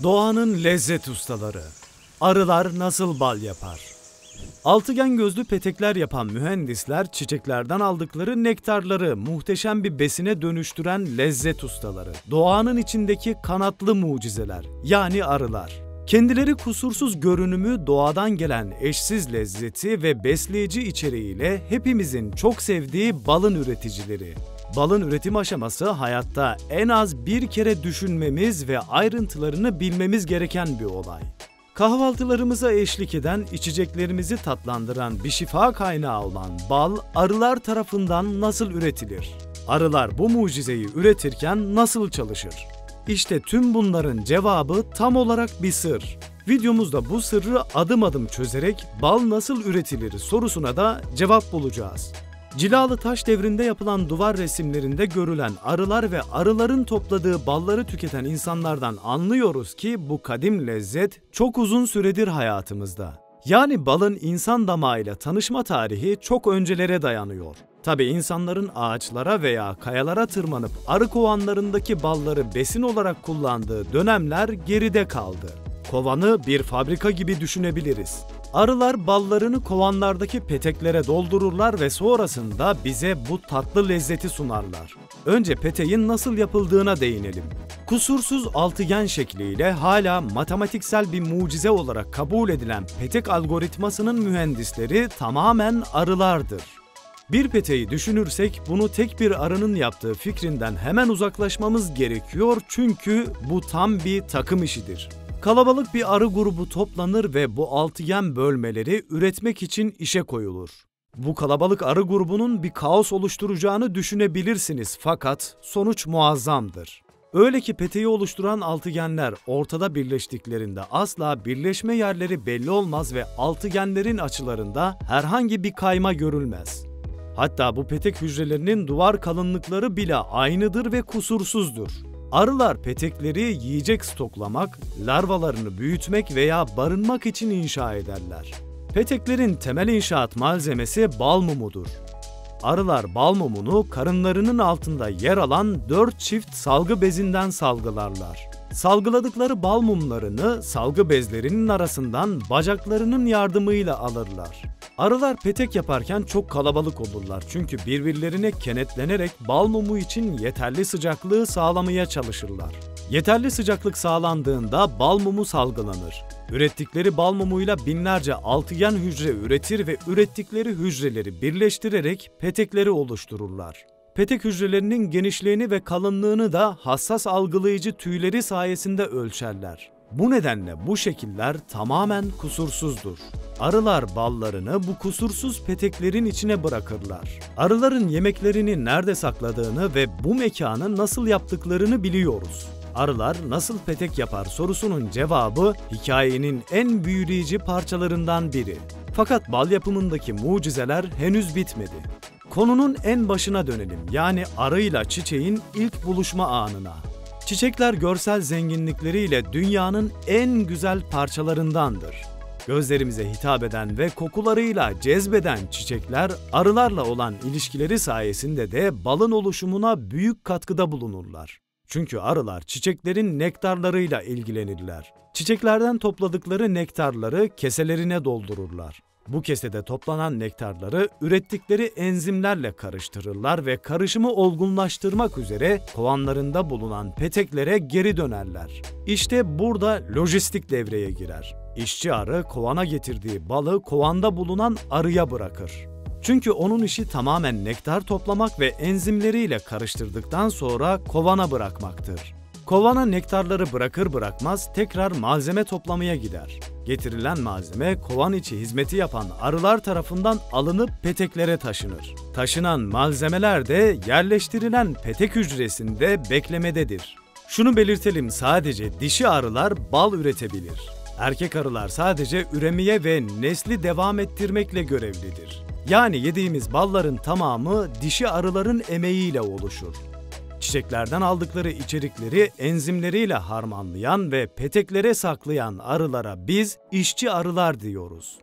Doğanın lezzet ustaları. Arılar nasıl bal yapar? Altıgen gözlü petekler yapan mühendisler çiçeklerden aldıkları nektarları muhteşem bir besine dönüştüren lezzet ustaları. Doğanın içindeki kanatlı mucizeler, yani arılar. Kendileri kusursuz görünümü, doğadan gelen eşsiz lezzeti ve besleyici içeriğiyle hepimizin çok sevdiği balın üreticileri. Balın üretim aşaması hayatta en az bir kere düşünmemiz ve ayrıntılarını bilmemiz gereken bir olay. Kahvaltılarımıza eşlik eden, içeceklerimizi tatlandıran bir şifa kaynağı olan bal, arılar tarafından nasıl üretilir? Arılar bu mucizeyi üretirken nasıl çalışır? İşte tüm bunların cevabı tam olarak bir sır. Videomuzda bu sırrı adım adım çözerek bal nasıl üretilir sorusuna da cevap bulacağız. Cilalı taş devrinde yapılan duvar resimlerinde görülen arılar ve arıların topladığı balları tüketen insanlardan anlıyoruz ki bu kadim lezzet çok uzun süredir hayatımızda. Yani balın insan damağıyla tanışma tarihi çok öncelere dayanıyor. Tabii insanların ağaçlara veya kayalara tırmanıp arı kovanlarındaki balları besin olarak kullandığı dönemler geride kaldı. Kovanı bir fabrika gibi düşünebiliriz. Arılar ballarını kovanlardaki peteklere doldururlar ve sonrasında bize bu tatlı lezzeti sunarlar. Önce peteğin nasıl yapıldığına değinelim. Kusursuz altıgen şekliyle hala matematiksel bir mucize olarak kabul edilen petek algoritmasının mühendisleri tamamen arılardır. Bir peteği düşünürsek bunu tek bir arının yaptığı fikrinden hemen uzaklaşmamız gerekiyor çünkü bu tam bir takım işidir. Kalabalık bir arı grubu toplanır ve bu altıgen bölmeleri üretmek için işe koyulur. Bu kalabalık arı grubunun bir kaos oluşturacağını düşünebilirsiniz fakat sonuç muazzamdır. Öyle ki peteği oluşturan altıgenler ortada birleştiklerinde asla birleşme yerleri belli olmaz ve altıgenlerin açılarında herhangi bir kayma görülmez. Hatta bu petek hücrelerinin duvar kalınlıkları bile aynıdır ve kusursuzdur. Arılar petekleri yiyecek stoklamak, larvalarını büyütmek veya barınmak için inşa ederler. Peteklerin temel inşaat malzemesi bal mumudur. Arılar bal mumunu karınlarının altında yer alan 4 çift salgı bezinden salgılarlar. Salgıladıkları bal mumlarını salgı bezlerinin arasından bacaklarının yardımıyla alırlar. Arılar petek yaparken çok kalabalık olurlar çünkü birbirlerine kenetlenerek bal mumu için yeterli sıcaklığı sağlamaya çalışırlar. Yeterli sıcaklık sağlandığında bal mumu salgılanır. Ürettikleri bal mumuyla binlerce altıgen hücre üretir ve ürettikleri hücreleri birleştirerek petekleri oluştururlar. Petek hücrelerinin genişliğini ve kalınlığını da hassas algılayıcı tüyleri sayesinde ölçerler. Bu nedenle bu şekiller tamamen kusursuzdur. Arılar ballarını bu kusursuz peteklerin içine bırakırlar. Arıların yemeklerini nerede sakladığını ve bu mekanı nasıl yaptıklarını biliyoruz. Arılar nasıl petek yapar sorusunun cevabı hikayenin en büyüleyici parçalarından biri. Fakat bal yapımındaki mucizeler henüz bitmedi. Konunun en başına dönelim, yani arıyla çiçeğin ilk buluşma anına. Çiçekler görsel zenginlikleriyle dünyanın en güzel parçalarındandır. Gözlerimize hitap eden ve kokularıyla cezbeden çiçekler arılarla olan ilişkileri sayesinde de balın oluşumuna büyük katkıda bulunurlar. Çünkü arılar çiçeklerin nektarlarıyla ilgilenirler. Çiçeklerden topladıkları nektarları keselerine doldururlar. Bu kesede toplanan nektarları ürettikleri enzimlerle karıştırırlar ve karışımı olgunlaştırmak üzere kovanlarında bulunan peteklere geri dönerler. İşte burada lojistik devreye girer. İşçi arı kovana getirdiği balı kovanda bulunan arıya bırakır. Çünkü onun işi tamamen nektar toplamak ve enzimleriyle karıştırdıktan sonra kovana bırakmaktır. Kovana nektarları bırakır bırakmaz tekrar malzeme toplamaya gider. Getirilen malzeme kovan içi hizmeti yapan arılar tarafından alınıp peteklere taşınır. Taşınan malzemeler de yerleştirilen petek hücresinde beklemededir. Şunu belirtelim, sadece dişi arılar bal üretebilir. Erkek arılar sadece üremeye ve nesli devam ettirmekle görevlidir. Yani yediğimiz balların tamamı dişi arıların emeğiyle oluşur. Çiçeklerden aldıkları içerikleri enzimleriyle harmanlayan ve peteklere saklayan arılara biz işçi arılar diyoruz.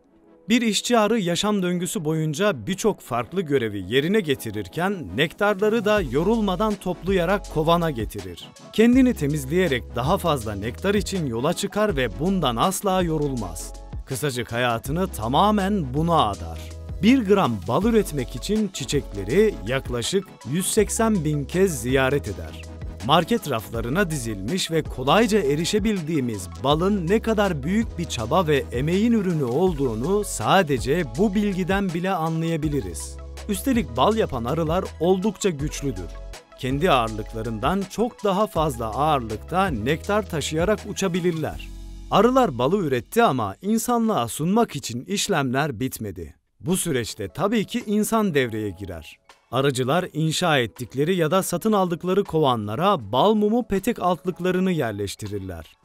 Bir işçi arı yaşam döngüsü boyunca birçok farklı görevi yerine getirirken nektarları da yorulmadan toplayarak kovana getirir. Kendini temizleyerek daha fazla nektar için yola çıkar ve bundan asla yorulmaz. Kısacık hayatını tamamen buna adar. 1 gram bal üretmek için çiçekleri yaklaşık 180 bin kez ziyaret eder. Market raflarına dizilmiş ve kolayca erişebildiğimiz balın ne kadar büyük bir çaba ve emeğin ürünü olduğunu sadece bu bilgiden bile anlayabiliriz. Üstelik bal yapan arılar oldukça güçlüdür. Kendi ağırlıklarından çok daha fazla ağırlıkta nektar taşıyarak uçabilirler. Arılar balı üretti ama insanlığa sunmak için işlemler bitmedi. Bu süreçte tabii ki insan devreye girer. Arıcılar inşa ettikleri ya da satın aldıkları kovanlara bal mumu petek altlıklarını yerleştirirler.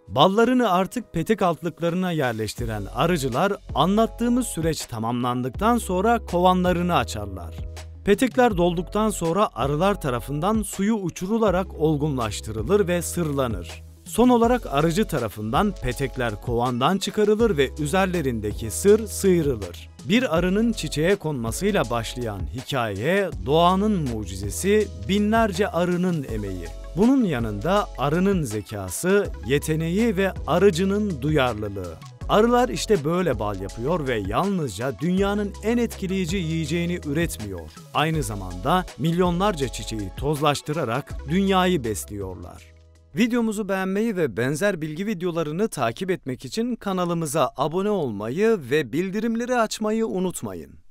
Ballarını artık petek altlıklarına yerleştiren arıcılar anlattığımız süreç tamamlandıktan sonra kovanlarını açarlar. Petekler dolduktan sonra arılar tarafından suyu uçurularak olgunlaştırılır ve sırlanır. Son olarak arıcı tarafından petekler kovandan çıkarılır ve üzerlerindeki sır sıyrılır. Bir arının çiçeğe konmasıyla başlayan hikaye, doğanın mucizesi, binlerce arının emeği. Bunun yanında arının zekası, yeteneği ve arıcının duyarlılığı. Arılar işte böyle bal yapıyor ve yalnızca dünyanın en etkileyici yiyeceğini üretmiyor. Aynı zamanda milyonlarca çiçeği tozlaştırarak dünyayı besliyorlar. Videomuzu beğenmeyi ve benzer bilgi videolarını takip etmek için kanalımıza abone olmayı ve bildirimleri açmayı unutmayın.